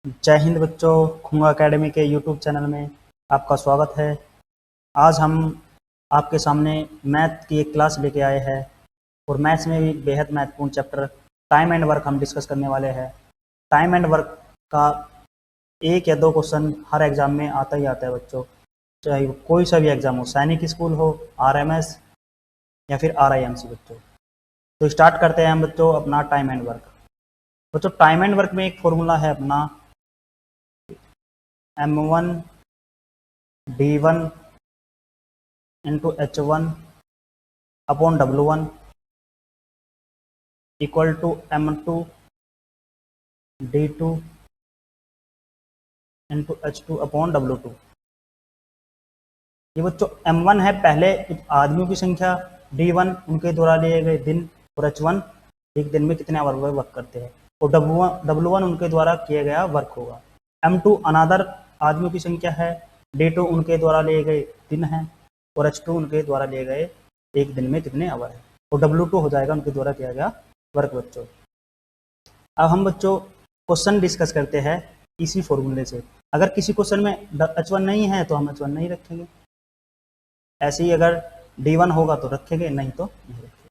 जय हिंद बच्चों, खुंगा एकेडमी के यूट्यूब चैनल में आपका स्वागत है। आज हम आपके सामने मैथ की एक क्लास लेके आए हैं और मैथ्स में भी बेहद महत्वपूर्ण चैप्टर टाइम एंड वर्क हम डिस्कस करने वाले हैं। टाइम एंड वर्क का एक या दो क्वेश्चन हर एग्ज़ाम में आता ही आता है बच्चों, चाहे कोई सा भी एग्ज़ाम हो, सैनिक स्कूल हो, RMS या फिर RIMC बच्चों। तो स्टार्ट करते हैं हम बच्चों अपना टाइम एंड वर्क। बच्चों टाइम एंड वर्क में एक फॉर्मूला है अपना M1 D1 into H1 upon W1 equal to M2 D2 into H2 upon W2। ये बच्चों M1 है पहले आदमियों की संख्या, D1 उनके द्वारा लिए गए दिन और H1 एक दिन में कितने आवर वर्क करते हैं और W1 उनके द्वारा किया गया वर्क होगा। M2 अनादर आदमियों की संख्या है, D2 उनके द्वारा लिए गए दिन है और H2 उनके द्वारा लिए गए एक दिन में कितने आवर है और W2 हो जाएगा उनके द्वारा किया गया वर्क बच्चों। अब हम बच्चों क्वेश्चन डिस्कस करते हैं इसी फॉर्मूले से। अगर किसी क्वेश्चन में H1 नहीं है तो हम H1 नहीं रखेंगे, ऐसे ही अगर D1 होगा तो रखेंगे, नहीं तो नहीं रखेंगे।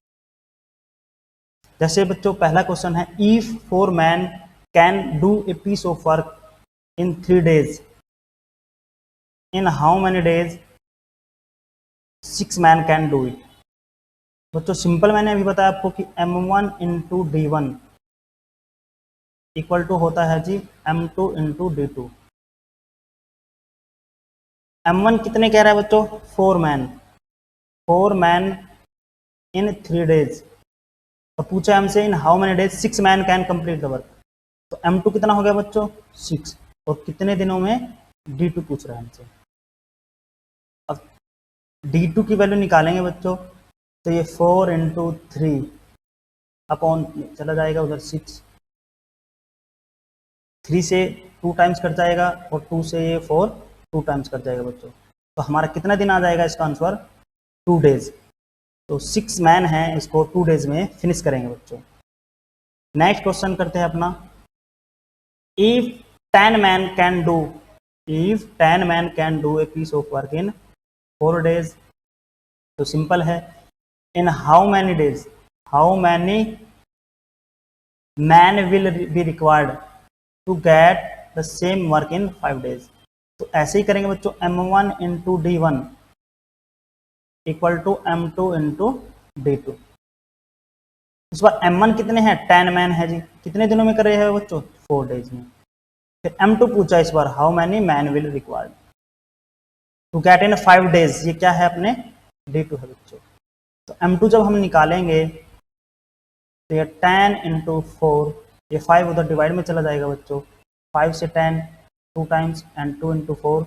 जैसे बच्चों पहला क्वेश्चन है, if 4 man can do a piece of work in 3 days, in how many days 6 man can do it. बच्चों सिंपल मैंने अभी बताया आपको कि M1 into D1 equal to होता है जी M2 इंटू D2। M1 कितने कह रहा है बच्चों? 4 मैन इन 3 days और पूछा हमसे इन how many days 6 man can complete the work. तो M2 कितना हो गया बच्चों? 6 और कितने दिनों में D2 पूछ रहा है हमसे। अब D2 की वैल्यू निकालेंगे बच्चों, तो ये 4 इंटू 3 अपॉन चला जाएगा उधर 6, 3 से 2 टाइम्स कट जाएगा और 2 से ये 4 2 टाइम्स कट जाएगा बच्चों। तो हमारा कितना दिन आ जाएगा इसका आंसर? 2 डेज। तो 6 मैन है, इसको 2 डेज में फिनिश करेंगे बच्चों। नेक्स्ट क्वेश्चन करते हैं अपना, if 10 man can do a piece of work in 4 days। तो सिंपल है, in how many man will be required to get the same work in 5 days। तो ऐसे ही करेंगे बच्चों, M1 into D1 equal to M2 into D2। इस बार M1 कितने हैं? 10 man है जी, कितने दिनों में कर रहे हैं बच्चों? 4 days में। फिर M2 पूछा इस बार, how many man will required to get in 5 days। ये क्या है? अपने D2 है बच्चों। तो M2 जब हम निकालेंगे तो ये 10 इंटू 4, ये 5 उधर डिवाइड में चला जाएगा बच्चों, 5 से 10 2 टाइम्स एंड 2 इंटू 4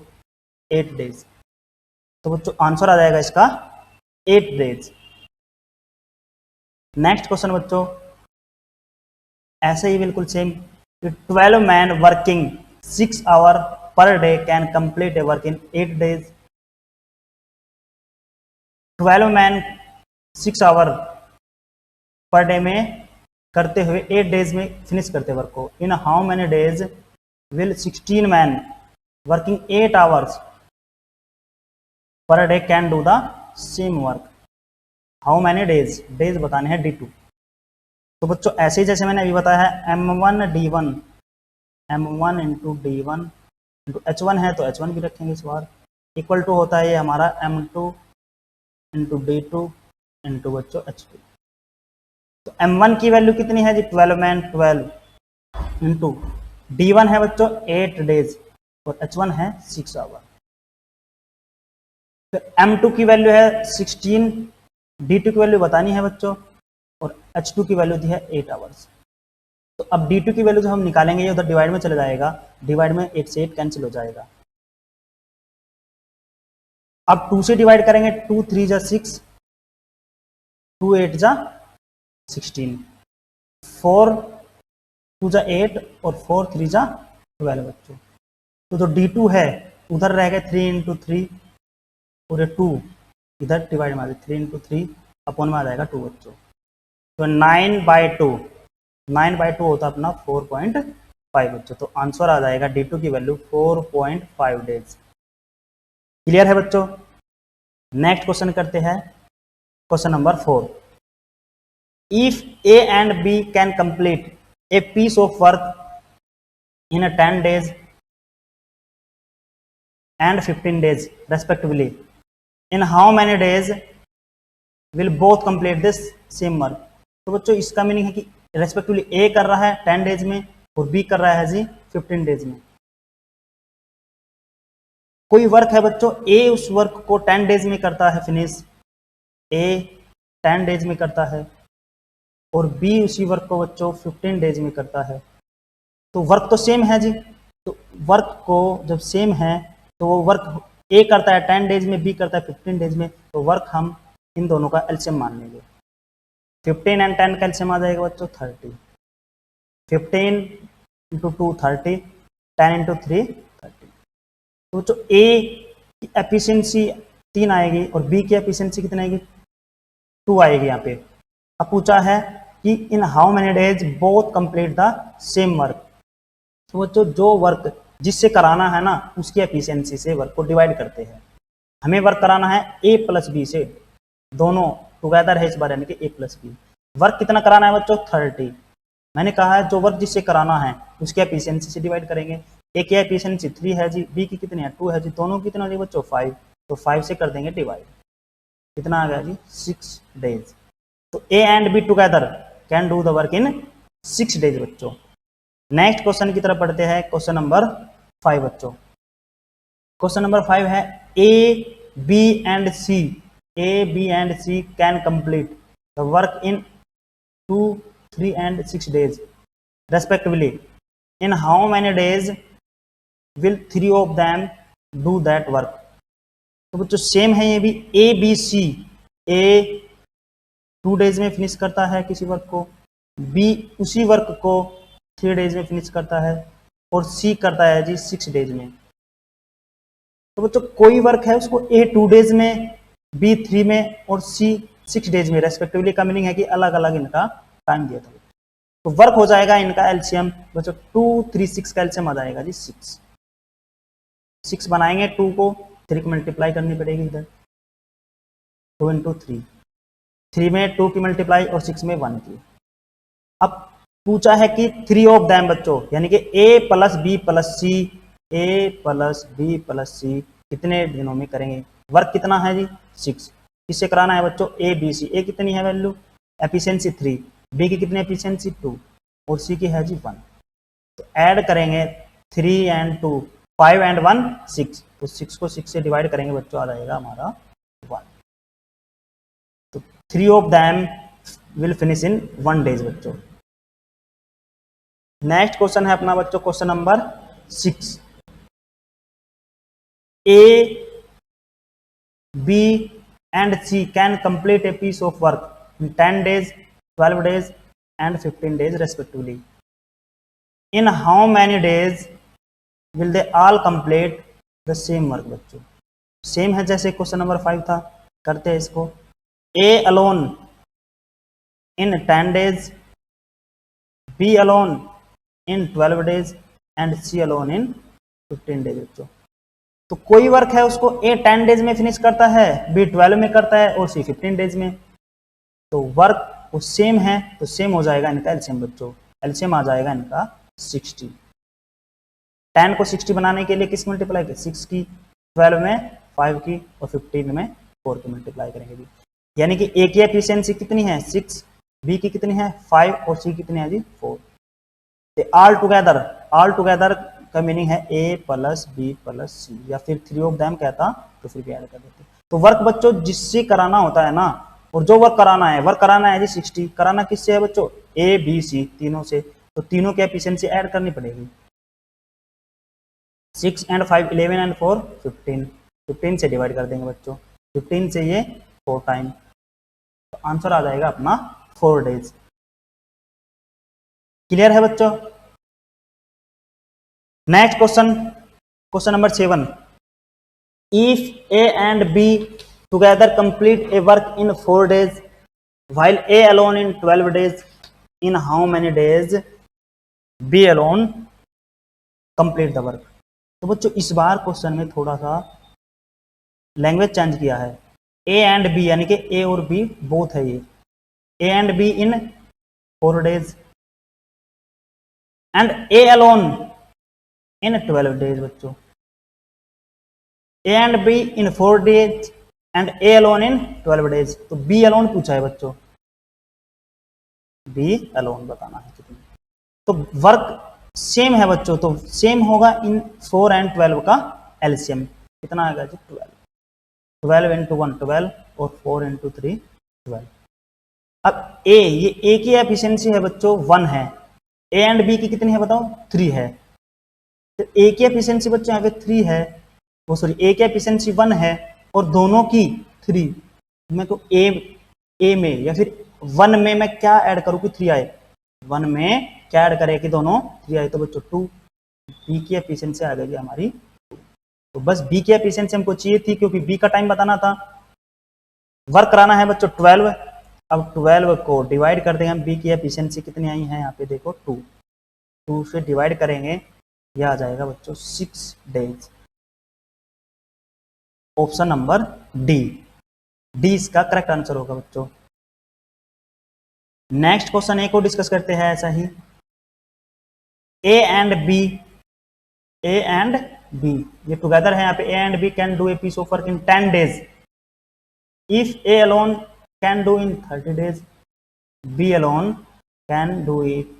8 days। तो बच्चों आंसर आ जाएगा इसका 8 days। नेक्स्ट क्वेश्चन बच्चों ऐसे ही बिल्कुल same, 12 man working 6 hours per day can complete a work in 8 days। 12 man 6 hours per day में करते हुए 8 days में फिनिश करते वर्क को। इन how many days will 16 man working 8 hours per day can do the same work. How many days बताने हैं D2। तो बच्चों ऐसे ही जैसे मैंने अभी बताया है, M1 into D1 into H1 है तो H1 भी रखेंगे इस बार, इक्वल टू होता है ये हमारा M2 इंटू D2 इंटू बच्चों H2। तो M1 की वैल्यू कितनी है जी? 12 मैन 12 इंटू D1 है बच्चों 8 days और H1 है 6 hours। तो M2 की वैल्यू है 16, D2 की वैल्यू बतानी है बच्चों और H2 की वैल्यू दी है 8 hours। तो अब D2 की वैल्यू जो हम निकालेंगे ये उधर डिवाइड में चला जाएगा, डिवाइड में 8 से 8 कैंसिल हो जाएगा। अब 2 से डिवाइड करेंगे, 2 3 जा 6, 2 8 जा 16, 4 2 जा 8 और 4 3 जा 12 बच्चों। तो जो D2 है उधर रह गए 3 इंटू 3 और ये 2 इधर डिवाइड में आ जाए, 3 इंटू 3 अपॉन में आ जाएगा 2 बच्चों। तो 9/2 होता अपना 4.5 5 बच्चों। तो आंसर आ जाएगा D2 की वैल्यू 4.5 डेज। क्लियर है बच्चों? नेक्स्ट क्वेश्चन करते हैं, question number 4। If A and B can complete a piece of work in a 10 days and 15 days respectively, in how many days will both complete this same work? तो बच्चों इसका meaning है कि respectively ए कर रहा है 10 डेज में और बी कर रहा है जी 15 डेज में। कोई वर्क है बच्चों, ए उस वर्क को 10 डेज में करता है फिनिश, ए 10 डेज में करता है, और बी उसी वर्क को बच्चों 15 डेज में करता है। तो वर्क तो सेम है जी, तो वर्क को जब सेम है तो वो वर्क ए करता है 10 डेज में, बी करता है 15 डेज में, तो वर्क हम इन दोनों का एलसीएम मान लेंगे। 15 एंड 10 का एलसीएम आ जाएगा बच्चों 30। 15 इंटू 2 30, 10 इंटू 3 30। तो बच्चों ए की एफिशिएंसी 3 आएगी और बी की एफिशिएंसी कितनी आएगी 2 आएगी यहाँ पे। अब पूछा है कि इन how many days both complete the same work. तो बच्चों जो वर्क जिससे कराना है ना उसकी एफिशिएंसी से वर्क को डिवाइड करते हैं। हमें वर्क कराना है ए प्लस बी से, दोनों टुगेदर है इस बार, यानी कि ए प्लस बी। वर्क कितना कराना है बच्चों 30। मैंने कहा है जो वर्क जिससे कराना है उसकी एफिशिएंसी से डिवाइड करेंगे। ए की एफिशिएंसी 3 है जी, बी की कितनी है 2 है जी, दोनों की कितना हो जाएगा बच्चों 5। तो 5 से कर देंगे डिवाइड, कितना आ गया जी 6 डेज। तो ए and be together can do the work in 6 days बच्चों। नेक्स्ट क्वेश्चन की तरफ पढ़ते हैं, क्वेश्चन नंबर 5 बच्चों। क्वेश्चन नंबर 5 है A B and C, A B and C can complete the work in 2, 3 and 6 days respectively. In how many days will 3 of them do that work? तो बच्चों same है ये भी, A B C, A 2 days में finish करता है किसी work को, बी उसी वर्क को 3 डेज में फिनिश करता है, और सी करता है जी 6 डेज में। तो बच्चों कोई वर्क है उसको ए 2 डेज में, बी 3 में और सी 6 डेज में रेस्पेक्टिवली का मीनिंग है कि अलग अलग इनका टाइम दिया था। तो वर्क हो जाएगा इनका एलसीएम बच्चों 2, 3, 6 का एलसीएम आ जाएगा जी 6। 6 बनाएंगे, 2 को 3 को मल्टीप्लाई करनी पड़ेगी इधर, 2 इंटू 3, 3 में 2 की मल्टीप्लाई और 6 में 1 की। अब पूछा है कि 3 ऑफ दैम बच्चों, यानी कि ए प्लस बी प्लस सी, ए प्लस बी प्लस सी कितने दिनों में करेंगे। वर्क कितना है जी 6, किससे कराना है बच्चों ए बी सी। ए कितनी है वैल्यू एफिशिएंसी 3, बी की कितनी एफिशिएंसी 2 और सी की है जी 1। तो ऐड करेंगे 3 एंड 2, 5 एंड 1 6, तो 6 को 6 से डिवाइड करेंगे बच्चों आ जाएगा हमारा 1। तो 3 of them will finish in 1 days बच्चों। नेक्स्ट क्वेश्चन है अपना बच्चों question number 6। A B and C can complete a piece of work in 10 days, 12 days and 15 days respectively. In how many days will they all complete the same work बच्चों। Same है जैसे question number 5 था, करते हैं इसको। A alone in 10 days, B alone in 12 days and C alone in 15 days बच्चों। तो कोई वर्क है उसको A 10 डेज में फिनिश करता है, B 12 में करता है और C 15 डेज में। तो वर्क वो सेम है तो सेम हो जाएगा इनका एलसीएम बच्चों। एलसीएम आ जाएगा इनका 60। 10 को 60 बनाने के लिए किस मल्टीप्लाई करें 6 की, 12 में 5 की और 15 में 4 की मल्टीप्लाई करेंगे जी। यानी कि ए की एफिशिएंसी कितनी है 6, बी की कितनी है 5 और सी कितनी है जी 4। तो ऑल टुगेदर का मीनिंग है ए प्लस बी प्लस सी, या फिर 3 ऑफ दैम कहता तो फिर भी ऐड कर देते। तो वर्क बच्चों जिससे कराना होता है ना, और जो वर्क कराना है जी 60, कराना किससे है बच्चों ए बी सी तीनों से, तो तीनों की एफिशिएंसी ऐड करनी पड़ेगी। 6 एंड 5 11 एंड 4 15, 15 से डिवाइड कर देंगे बच्चों, 15 से ये 4 टाइम, तो आंसर आ जाएगा अपना 4 डेज। क्लियर है बच्चों। Next question, question number 7। If A and B together complete a work in 4 days while A alone in 12 days, in how many days B alone complete the work. तो बच्चों इस बार question में थोड़ा सा language change किया है। ए and B यानी कि ए और बी बोथ है, ये ए and be in 4 days and A alone in 12 days। बच्चों A and be in 4 days and A alone in 12 days। तो बी अलोन पूछा है बच्चों, बी अलोन बताना है कितनी। तो वर्क सेम है बच्चों, तो सेम होगा इन 4 and 12 का एलसीएम कितना आएगा जी 12। 12 into 1 12 और 4 into 3 12। अब ए, ये ए की एफिशिएंसी है बच्चों 1 है, ए एंड बी की कितनी है बताओ 3 है। तो ए की एफिशिएंसी बच्चों यहाँ पे 3 है, वो सॉरी ए की एफिशिएंसी 1 है और दोनों की 3। मैं को ए में या फिर 1 में मैं क्या ऐड करूँ कि 3 आए, 1 में क्या ऐड करें कि दोनों 3 आए, तो बच्चों 2। बी की एफिशिएंसी आ गई हमारी 2। तो बस बी की एफिशिएंसी हमको चाहिए थी क्योंकि बी का टाइम बताना था। वर्क कराना है बच्चों 12। अब 12 को डिवाइड कर देंगे हम, बी की एफिशिएंसी कितनी आई है यहाँ पे देखो 2, 2 से डिवाइड करेंगे, यह आ जाएगा बच्चों 6 days। Option number D, D इसका करेक्ट आंसर होगा बच्चों। नेक्स्ट क्वेश्चन ए को डिस्कस करते हैं ऐसा ही। A and B, A and B ये टुगेदर है यहाँ पे। A and B can do a piece of work in 10 days if A alone can do in 30 days, B alone can do it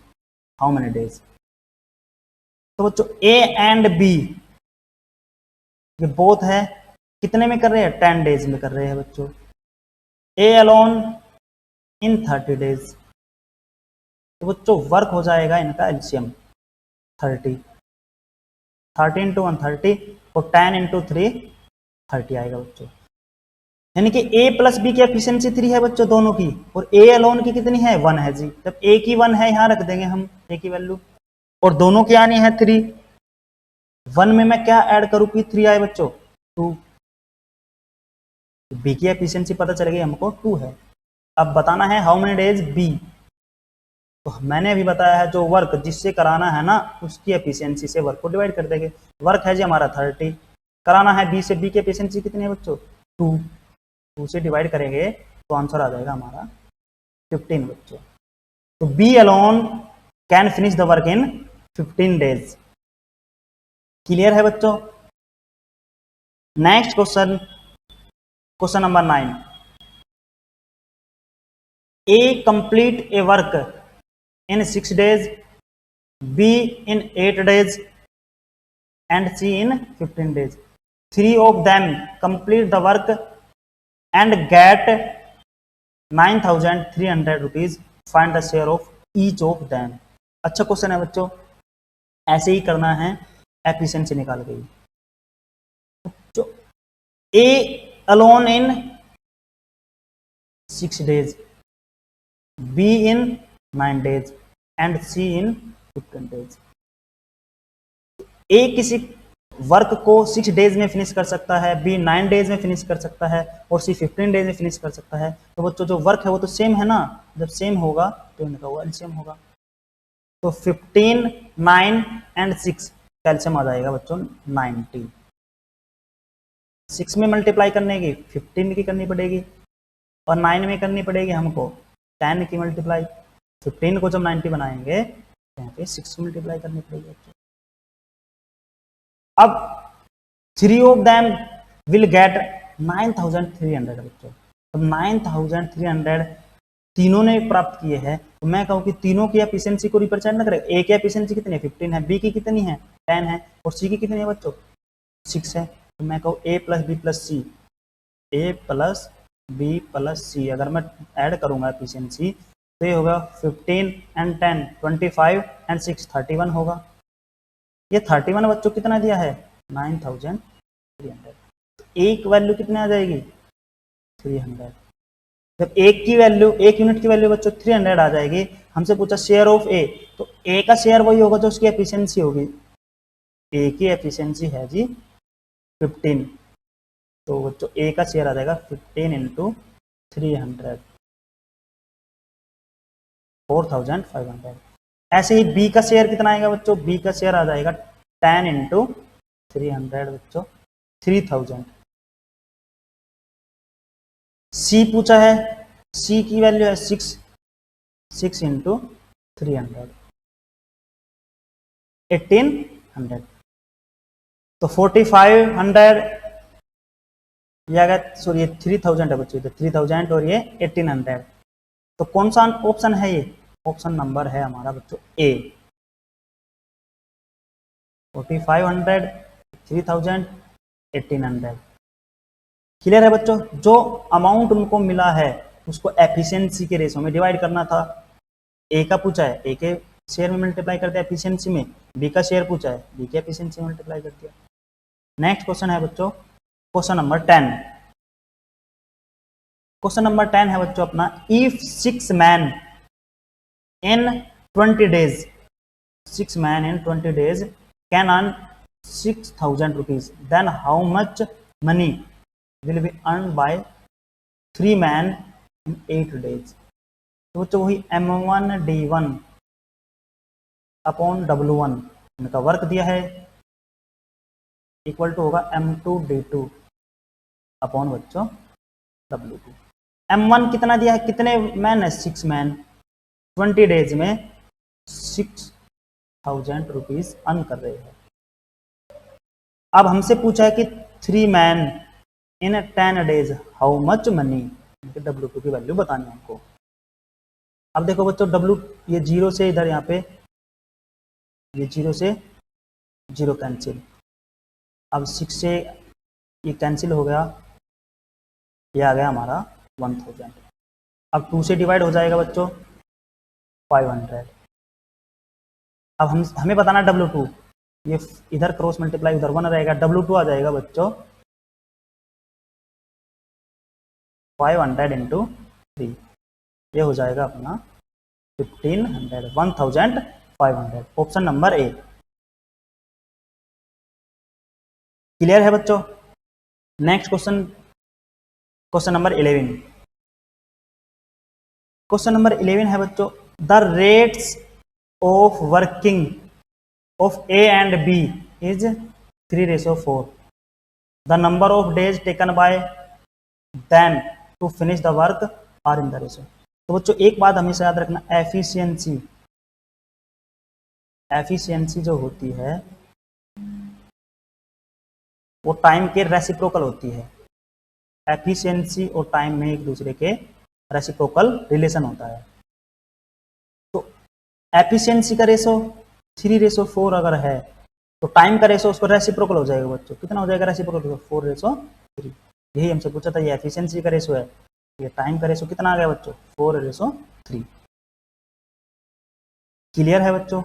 how many days. तो बच्चों A and B ये both है, कितने में कर रहे हैं 10 days में कर रहे हैं बच्चों। ए अलोन इन 30 days, तो बच्चों वर्क हो जाएगा इनका एलसीएम 30, 30 into 1 30 और 10 into 3 30 आएगा बच्चों। यानी कि ए प्लस बी की एफिशिएंसी 3 है बच्चों दोनों की, और ए अलोन की कितनी है 1 है जी। जब ए की 1 है यहां रख देंगे हम ए की वैल्यू, और दोनों की आनी है 3। 1 में मैं क्या ऐड करूं कि 3 आए बच्चों 2। बी की एफिशिएंसी पता चल गई हमको 2 है। अब बताना है हाउ मेनी डेज बी। तो मैंने अभी बताया है जो वर्क जिससे कराना है ना उसकी एफिशिएंसी से वर्क को डिवाइड कर देंगे। वर्क है जी हमारा 30, कराना है बी से, बी की एफिशिएंसी कितनी है बच्चों 2, 2 से डिवाइड करेंगे तो आंसर आ जाएगा हमारा 15 बच्चों। तो B alone can finish the work in 15 days। Clear है बच्चों। Next question, question number 9। A complete a work in 6 days, B in 8 days and C in 15 days. 3 of them complete the work and get 9,300 rupees. Find the share of each of them. अच्छा question है बच्चों, ऐसे ही करना है, efficiency निकाल गई। तो A alone in 6 days, B in 9 days and C in 15 days। ए किसी वर्क को 6 days में फिनिश कर सकता है, बी 9 days में फिनिश कर सकता है और सी 15 days में फिनिश कर सकता है। तो बच्चों जो वर्क है वो तो सेम है ना, जब सेम होगा तो इनका वो एलसीएम होगा। तो 15 9 एंड 6 एलसीएम आ जाएगा बच्चों 90। 6 में मल्टीप्लाई करने की 15 की करनी पड़ेगी और 9 में करनी पड़ेगी हमको 10 की मल्टीप्लाई। 15 को जब 90 बनाएंगे तो यहाँ पे 6 मल्टीप्लाई करनी पड़ेगी। अब 3 ऑफ देम विल गेट 9,300 बच्चों। अब 9,300 तीनों ने प्राप्त किए हैं, तो मैं कहूँ कि तीनों की एफिशिएंसी को रिप्रेजेंट न करें। ए की एफिशिएंसी कितनी है 15 है, बी की कितनी है 10 है और सी की कितनी है बच्चों 6 है। तो मैं कहूँ ए प्लस बी प्लस सी, ए प्लस बी प्लस सी अगर मैं ऐड करूंगा एफिशिएंसी तो ये होगा 15 एंड 10 25 एंड 6 31 होगा। ये 31 बच्चों कितना दिया है 9,300। तो एक वैल्यू कितने आ जाएगी 300। जब एक की वैल्यू, एक यूनिट की वैल्यू बच्चों 300 आ जाएगी, हमसे पूछा शेयर ऑफ ए, तो ए का शेयर वही होगा जो उसकी एफिशिएंसी होगी। ए की एफिशिएंसी है जी 15, तो बच्चों ए का शेयर आ जाएगा 15 इंटू 300 4,500। ऐसे ही बी का शेयर कितना आएगा बच्चों, बी का शेयर आ जाएगा 10 इंटू 300 बच्चों 3000। सी पूछा है, सी की वैल्यू है 6 इंटू 300 1800। तो 4500 ये आ गया, सॉरी ये 3000 है बच्चों, तो 3000 और ये 1800। तो कौन सा ऑप्शन है ये? ऑप्शन नंबर है हमारा बच्चों ए। 4500 3000 1800। क्लियर है बच्चों? जो अमाउंट उनको मिला है उसको एफिशिएंसी के रेशो में डिवाइड करना था। ए का पूछा है, ए के शेयर में मल्टीप्लाई कर दिया एफिशिएंसी में, बी का शेयर पूछा है, बी के एफिशिएंसी में मल्टीप्लाई कर दिया। नेक्स्ट क्वेश्चन है बच्चों क्वेश्चन नंबर 10। क्वेश्चन नंबर 10 है बच्चों अपना, if 6 man in 20 days, 6 man in 20 days can earn 6000 rupees, then how much money will be earn by 3 man in 8 days. तो बच्चों वही M1D1 अपॉन W1 इनका वर्क दिया है, इक्वल टू होगा M2D2 अपॉन बच्चों W2। M1 कितना दिया है, कितने मैन है? 6 मैन, 20 डेज में 6000 रुपीज अर्न कर रहे हैं। अब हमसे पूछा है कि 3 man in 10 days how much money, W2 की वैल्यू बतानी है हमको। अब देखो बच्चों W ये 0 से इधर यहाँ पे ये 0 से 0 कैंसिल, अब 6 से ये कैंसिल हो गया, ये आ गया हमारा 1000। अब 2 से डिवाइड हो जाएगा बच्चों 500। अब हमें बताना W2, ये इधर क्रॉस मल्टीप्लाई उधर 1 रहेगा, W2 आ जाएगा बच्चों 500 इंटू 3, ये हो जाएगा अपना 1500 1500। Option number A. क्लियर है बच्चों? Next question, question number 11। Question number 11 है बच्चों, the rates of working of A and B is 3:4। The number of days taken by them to finish the work are in the ratio. तो बच्चों एक बात हमेशा याद रखना, एफिशिएंसी, एफिशिएंसी जो होती है वो टाइम के रेसिप्रोकल होती है। एफिशिएंसी और टाइम में एक दूसरे के रेसिप्रोकल रिलेशन होता है। तो एफिशिएंसी का रेशो 3:4 अगर है तो टाइम का रेशो उसको रेसिप्रोकल हो जाएगा बच्चों, कितना हो जाएगा रेसिप्रोकल? 4:3। यही हमसे पूछा था, ये एफिशिएंसी का रेशो है, ये टाइम का रेशो कितना आ गया बच्चों? 4:3। क्लियर है बच्चों?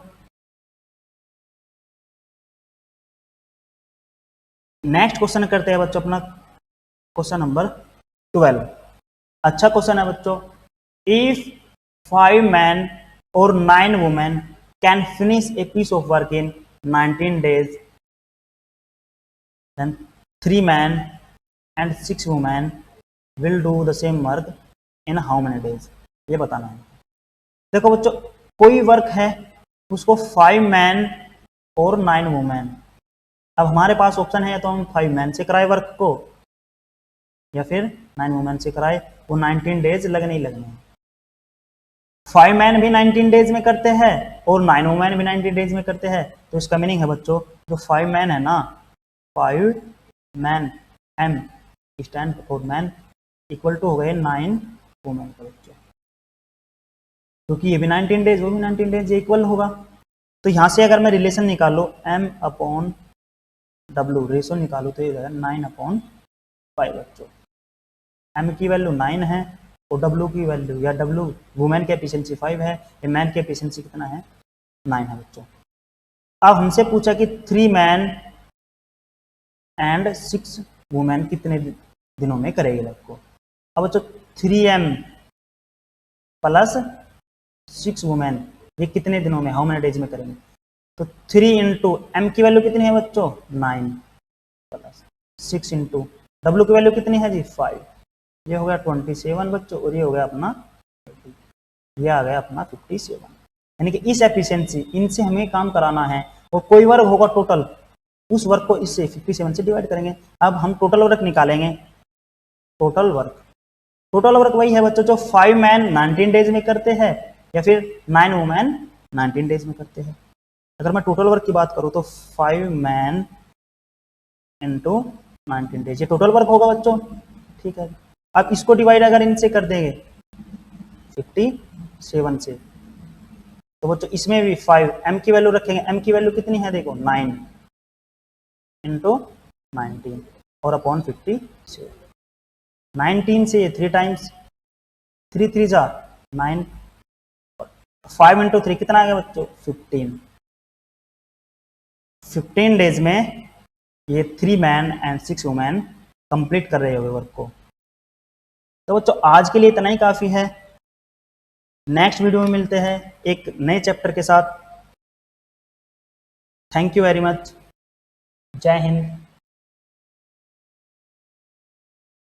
नेक्स्ट क्वेश्चन करते हैं बच्चों अपना क्वेश्चन नंबर 12। अच्छा क्वेश्चन है बच्चों, इफ 5 मैन और 9 women can finish a piece of work in 19 days, then 3 man and 6 women will do the same work in how many days, ये बताना है। देखो बच्चों कोई वर्क है उसको 5 मैन और 9 वुमेन, अब हमारे पास ऑप्शन है या तो हम 5 मैन से कराए वर्क को या फिर 9 वुमेन से कराए, वो 19 डेज लगने ही लगने हैं। 5 मैन भी 19 डेज में करते हैं और 9 वुमेन भी 19 डेज में करते हैं। तो इसका मीनिंग है बच्चों जो 5 मैन है ना, 5 man M stand for man equal to हो गए 9 वुमेन का बच्चों, क्योंकि ये भी 19 डेज वो भी 19 डेज, ये इक्वल होगा। तो यहाँ से अगर मैं रिलेशन निकालो M/W रेशो निकालू तो ये जाएगा 9/5 बच्चों। M की वैल्यू 9 है और W की वैल्यू या W वुमेन की एफिशिएंसी 5 है, ये मैन की एफिशिएंसी कितना है? 9 है बच्चों। अब हमसे पूछा कि 3 मैन एंड 6 वुमेन कितने दिनों में करेगी वर्क को। अब बच्चों 3M प्लस 6 वुमेन ये कितने दिनों में, हाउ मेनी डेज में करेंगे? तो 3 इंटू M की वैल्यू कितनी है बच्चों? 9 प्लस 6 इंटू W की वैल्यू कितनी है जी? 5, ये हो गया 27 बच्चों और ये हो गया अपना 50, ये आ गया अपना 57। यानी कि इस एफिशिएंसी, इनसे हमें काम कराना है और कोई वर्क होगा टोटल, उस वर्क को इससे 57 से डिवाइड करेंगे। अब हम टोटल वर्क निकालेंगे। टोटल वर्क वही है बच्चों जो 5 मैन 19 डेज में करते हैं या फिर 9 वुमेन 19 डेज में करते हैं। अगर मैं टोटल वर्क की बात करूं तो 5 मैन इंटू 19 डेज, ये टोटल वर्क होगा बच्चों, ठीक है। अब इसको डिवाइड अगर इनसे कर देंगे 57 से, तो बच्चों इसमें भी 5 m की वैल्यू रखेंगे। m की वैल्यू कितनी है देखो 9 इंटू 19 और अपॉन 57। 19 से ये 3 टाइम्स, 3 3 जा 9, 5 इंटू 3 कितना आ गया बच्चों 15। 15 डेज में ये 3 मैन एंड 6 वुमेन कंप्लीट कर रहे होंगे वर्क को। तो बच्चों आज के लिए इतना ही काफ़ी है। नेक्स्ट वीडियो में मिलते हैं एक नए चैप्टर के साथ। Thank you very much. जय हिंद।